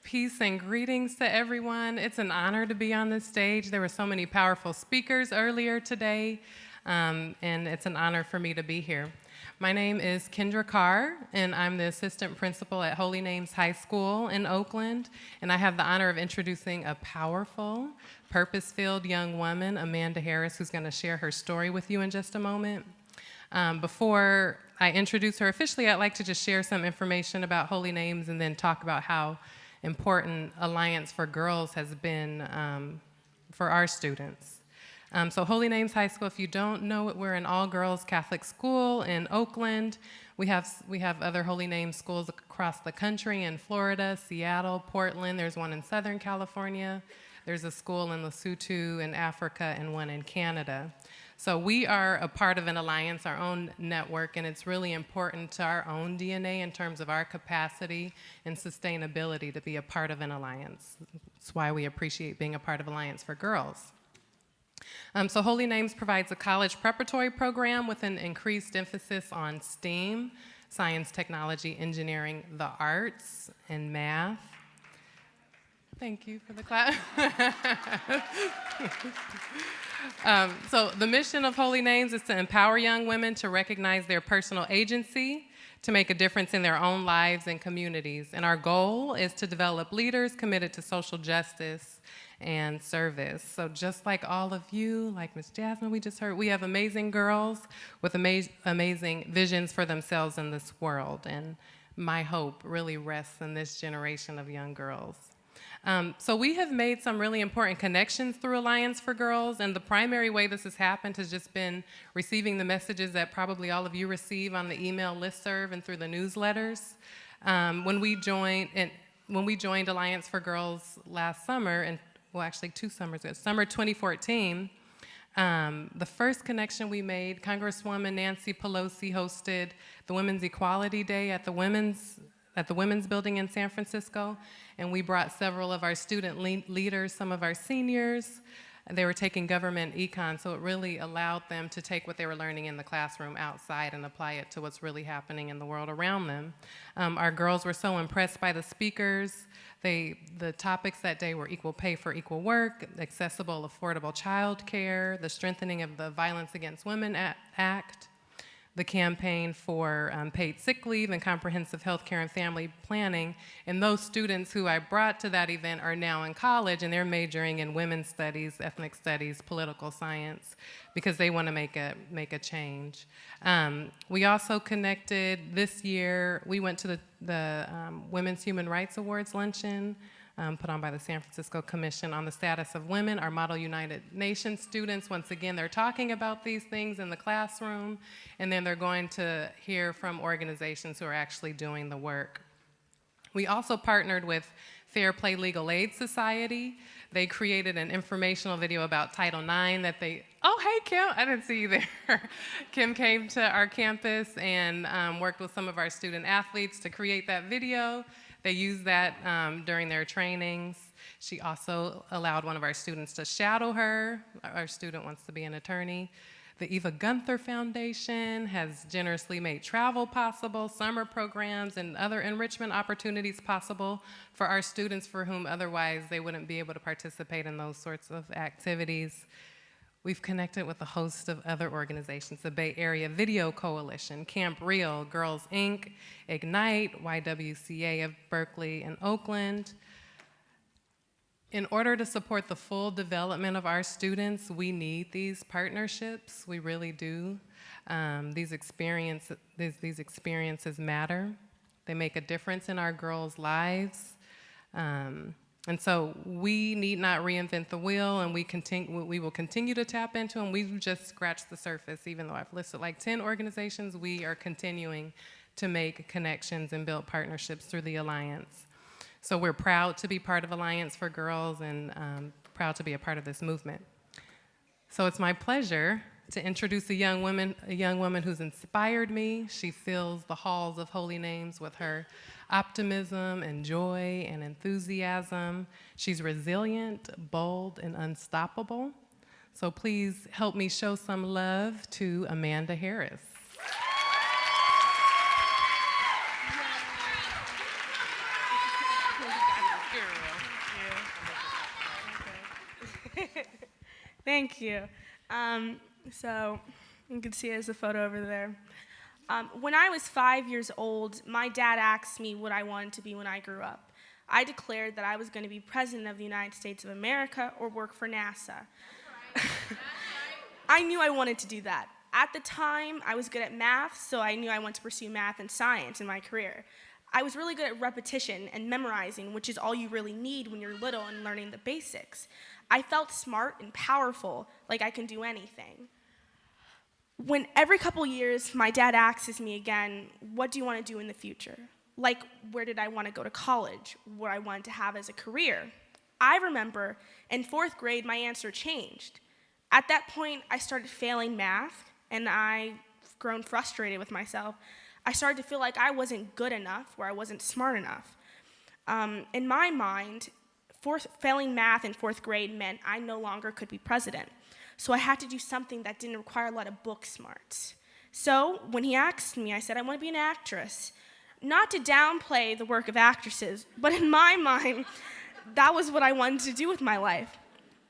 Peace and greetings to everyone. It's an honor to be on this stage. There were so many powerful speakers earlier today, and it's an honor for me to be here. My name is Kendra Carr, and I'm the assistant principal at Holy Names High School in Oakland, and I have the honor of introducing a powerful, purpose-filled young woman, Amanda Harris, who's going to share her story with you in just a moment. Before I introduce her officially, I'd like to just share some information about Holy Names and then talk about how important Alliance for Girls has been for our students. So Holy Names High School, if you don't know it, we're an all-girls Catholic school in Oakland. We have other Holy Names schools across the country in Florida, Seattle, Portland. There's one in Southern California. There's a school in Lesotho in Africa and one in Canada. So we are a part of an alliance, our own network, and it's really important to our own DNA in terms of our capacity and sustainability to be a part of an alliance. That's why we appreciate being a part of Alliance for Girls. So Holy Names provides a college preparatory program with an increased emphasis on STEAM, science, technology, engineering, the arts, and math. Thank you for the clap. So the mission of Holy Names is to empower young women to recognize their personal agency, to make a difference in their own lives and communities. And our goal is to develop leaders committed to social justice and service. So just like all of you, like Ms. Jasmine we just heard, we have amazing girls with amazing visions for themselves in this world. And my hope really rests in this generation of young girls. So we have made some really important connections through Alliance for Girls, and the primary way this has happened has just been receiving the messages that probably all of you receive on the email listserv and through the newsletters. When we joined Alliance for Girls last summer, and well, actually 2 summers ago, summer 2014, the first connection we made, Congresswoman Nancy Pelosi hosted the Women's Equality Day at the Women's Building in San Francisco, and we brought several of our student leaders, some of our seniors. They were taking government econ, so it really allowed them to take what they were learning in the classroom outside and apply it to what's really happening in the world around them. Our girls were so impressed by the speakers. The topics that day were equal pay for equal work, accessible, affordable child care, the strengthening of the Violence Against Women Act, the campaign for paid sick leave and comprehensive health care and family planning. And those students who I brought to that event are now in college, and they're majoring in women's studies, ethnic studies, political science, because they want to make a change. We also connected this year. We went to the Women's Human Rights Awards luncheon, put on by the San Francisco Commission on the Status of Women. Our Model United Nations students, once again, they're talking about these things in the classroom, and then they're going to hear from organizations who are actually doing the work. We also partnered with Fair Play Legal Aid Society. They created an informational video about Title IX that oh, hey, Kim, I didn't see you there. Kim came to our campus and worked with some of our student athletes to create that video. They used that during their trainings. She also allowed one of our students to shadow her. Our student wants to be an attorney. The Eva Gunther Foundation has generously made travel possible, summer programs, and other enrichment opportunities possible for our students for whom otherwise they wouldn't be able to participate in those sorts of activities. We've connected with a host of other organizations, the Bay Area Video Coalition, Camp Real, Girls Inc., Ignite, YWCA of Berkeley and Oakland. In order to support the full development of our students, we need these partnerships. We really do. These experiences matter. They make a difference in our girls' lives. And so we need not reinvent the wheel, and we will continue to tap into them. We've just scratched the surface. Even though I've listed like 10 organizations, we are continuing to make connections and build partnerships through the Alliance. So we're proud to be part of Alliance for Girls and proud to be a part of this movement. So it's my pleasure to introduce a young woman who's inspired me. She fills the halls of Holy Names with her optimism and joy and enthusiasm. She's resilient, bold, and unstoppable. So please help me show some love to Amanda Harris. Thank you. So you can see there's a photo over there. When I was 5 years old, my dad asked me what I wanted to be when I grew up. I declared that I was going to be president of the United States of America or work for NASA. I knew I wanted to do that. At the time, I was good at math, so I knew I wanted to pursue math and science in my career. I was really good at repetition and memorizing, which is all you really need when you're little and learning the basics. I felt smart and powerful, like I can do anything. When every couple years, my dad asks me again, what do you want to do in the future? Like, where did I want to go to college? What I wanted to have as a career? I remember in 4th grade, my answer changed. At that point, I started failing math, and I've grown frustrated with myself. I started to feel like I wasn't good enough, or I wasn't smart enough. In my mind, failing math in 4th grade meant I no longer could be president. So I had to do something that didn't require a lot of book smarts. So when he asked me, I said, I want to be an actress. Not to downplay the work of actresses, but in my mind, that was what I wanted to do with my life.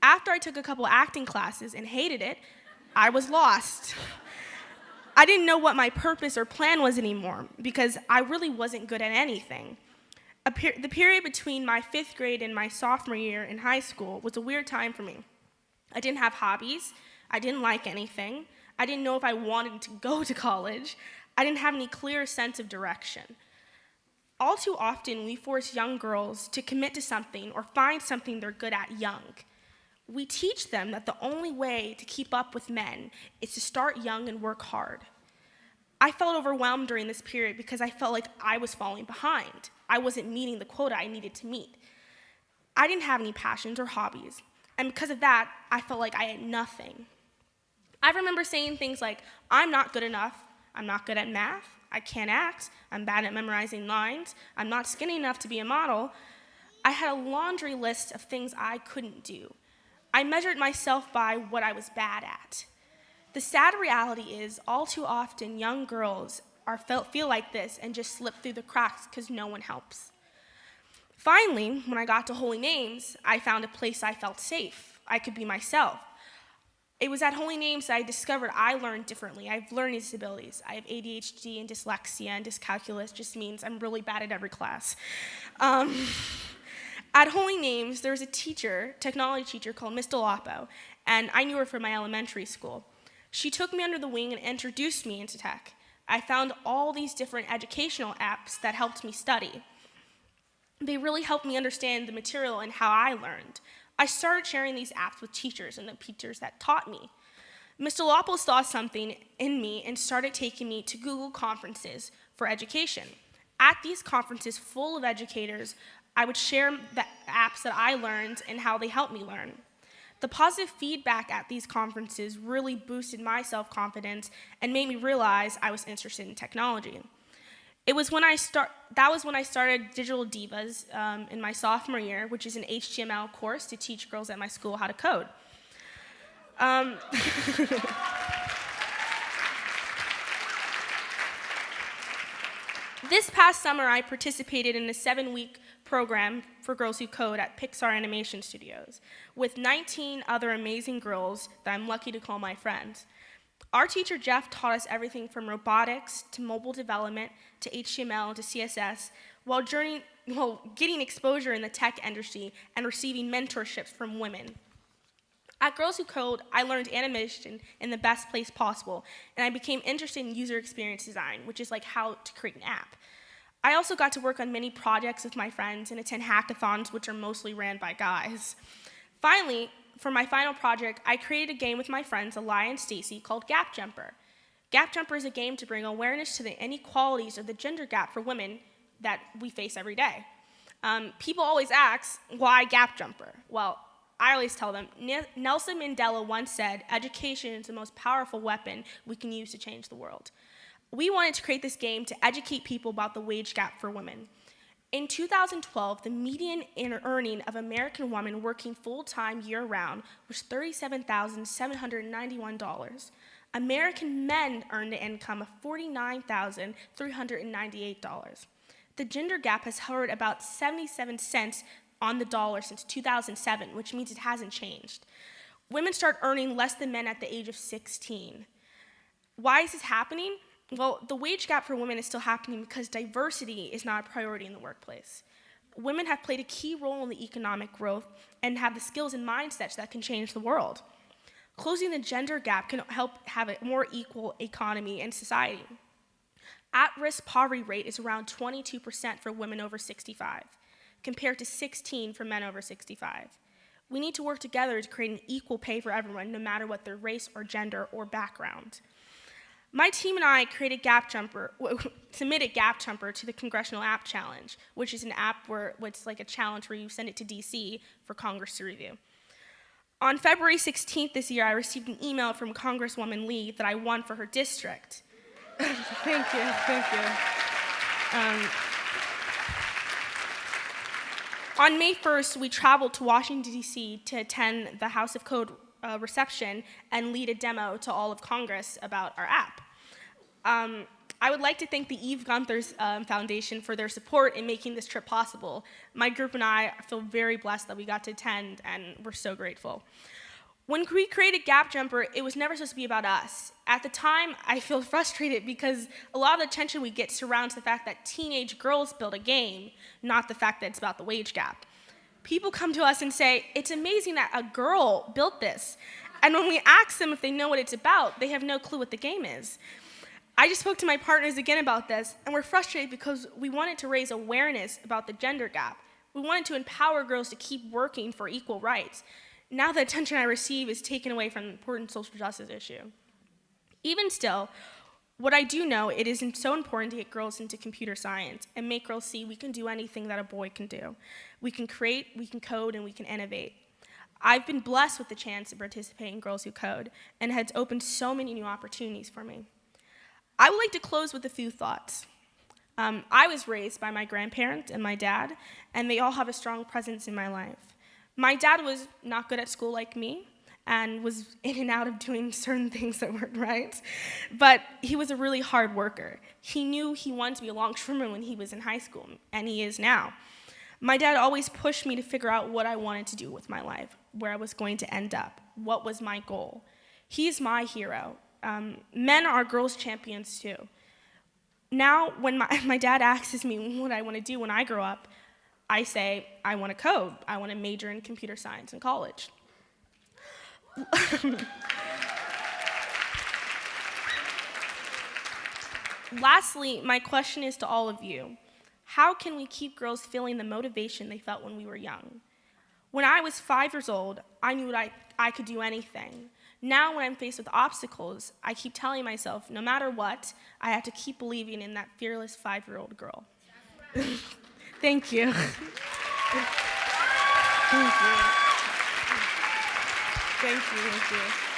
After I took a couple acting classes and hated it, I was lost. I didn't know what my purpose or plan was anymore because I really wasn't good at anything. The period between my 5th grade and my sophomore year in high school was a weird time for me. I didn't have hobbies. I didn't like anything. I didn't know if I wanted to go to college. I didn't have any clear sense of direction. All too often, we force young girls to commit to something or find something they're good at young. We teach them that the only way to keep up with men is to start young and work hard. I felt overwhelmed during this period because I felt like I was falling behind. I wasn't meeting the quota I needed to meet. I didn't have any passions or hobbies. And because of that, I felt like I had nothing. I remember saying things like, I'm not good enough, I'm not good at math, I can't act, I'm bad at memorizing lines, I'm not skinny enough to be a model. I had a laundry list of things I couldn't do. I measured myself by what I was bad at. The sad reality is, all too often, young girls feel like this and just slip through the cracks because no one helps. Finally, when I got to Holy Names, I found a place I felt safe. I could be myself. It was at Holy Names that I discovered I learned differently. I have learning disabilities. I have ADHD and dyslexia, and dyscalculus just means I'm really bad at every class. At Holy Names, there was a teacher, technology teacher called Miss Delapo, and I knew her from my elementary school. She took me under the wing and introduced me into tech. I found all these different educational apps that helped me study. They really helped me understand the material and how I learned. I started sharing these apps with teachers and the teachers that taught me. Ms. Delapo saw something in me and started taking me to Google conferences for education. At these conferences full of educators, I would share the apps that I learned and how they helped me learn. The positive feedback at these conferences really boosted my self-confidence and made me realize I was interested in technology. That was when I started Digital Divas in my sophomore year, which is an HTML course to teach girls at my school how to code. This past summer, I participated in a 7-week program for girls who code at Pixar Animation Studios with 19 other amazing girls that I'm lucky to call my friends. Our teacher, Jeff, taught us everything from robotics to mobile development to HTML to CSS while getting exposure in the tech industry and receiving mentorships from women. At Girls Who Code, I learned animation in the best place possible, and I became interested in user experience design, which is like how to create an app. I also got to work on many projects with my friends and attend hackathons, which are mostly ran by guys. Finally, for my final project, I created a game with my friends, Eli and Stacy, called Gap Jumper. Gap Jumper is a game to bring awareness to the inequalities of the gender gap for women that we face every day. People always ask, why Gap Jumper? Well, I always tell them, Nelson Mandela once said, education is the most powerful weapon we can use to change the world. We wanted to create this game to educate people about the wage gap for women. In 2012, the median earning of American women working full-time year-round was $37,791. American men earned an income of $49,398. The gender gap has hovered about 77 cents on the dollar since 2007, which means it hasn't changed. Women start earning less than men at the age of 16. Why is this happening? Well, the wage gap for women is still happening because diversity is not a priority in the workplace. Women have played a key role in the economic growth and have the skills and mindsets that can change the world. Closing the gender gap can help have a more equal economy and society. At-risk poverty rate is around 22% for women over 65, compared to 16% for men over 65. We need to work together to create an equal pay for everyone, no matter what their race or gender or background. My team and I submitted Gap Jumper to the Congressional App Challenge, which is an app where it's like a challenge where you send it to DC for Congress to review. On February 16th this year, I received an email from Congresswoman Lee that I won for her district. Thank you. On May 1st, we traveled to Washington, D.C. to attend the House of Code reception and lead a demo to all of Congress about our app. I would like to thank the Eve Gunther's Foundation for their support in making this trip possible. My group and I feel very blessed that we got to attend, and we're so grateful. When we created Gap Jumper, it was never supposed to be about us. At the time, I feel frustrated because a lot of the attention we get surrounds the fact that teenage girls build a game, not the fact that it's about the wage gap. People come to us and say, it's amazing that a girl built this. And when we ask them if they know what it's about, they have no clue what the game is. I just spoke to my partners again about this, and we're frustrated because we wanted to raise awareness about the gender gap. We wanted to empower girls to keep working for equal rights. Now the attention I receive is taken away from an important social justice issue. Even still, what I do know, it is so important to get girls into computer science and make girls see we can do anything that a boy can do. We can create, we can code, and we can innovate. I've been blessed with the chance to participate in Girls Who Code, and it's opened so many new opportunities for me. I would like to close with a few thoughts. I was raised by my grandparents and my dad, and they all have a strong presence in my life. My dad was not good at school like me, and was in and out of doing certain things that weren't right, but he was a really hard worker. He knew he wanted to be a longshoreman when he was in high school, and he is now. My dad always pushed me to figure out what I wanted to do with my life, where I was going to end up, what was my goal. He's my hero. Men are girls' champions too. Now, when my dad asks me what I want to do when I grow up, I say, I want to code. I want to major in computer science in college. Lastly, my question is to all of you. How can we keep girls feeling the motivation they felt when we were young? When I was 5 years old, I knew that I could do anything. Now when I'm faced with obstacles, I keep telling myself, no matter what, I have to keep believing in that fearless 5-year-old girl. Thank you. Thank you.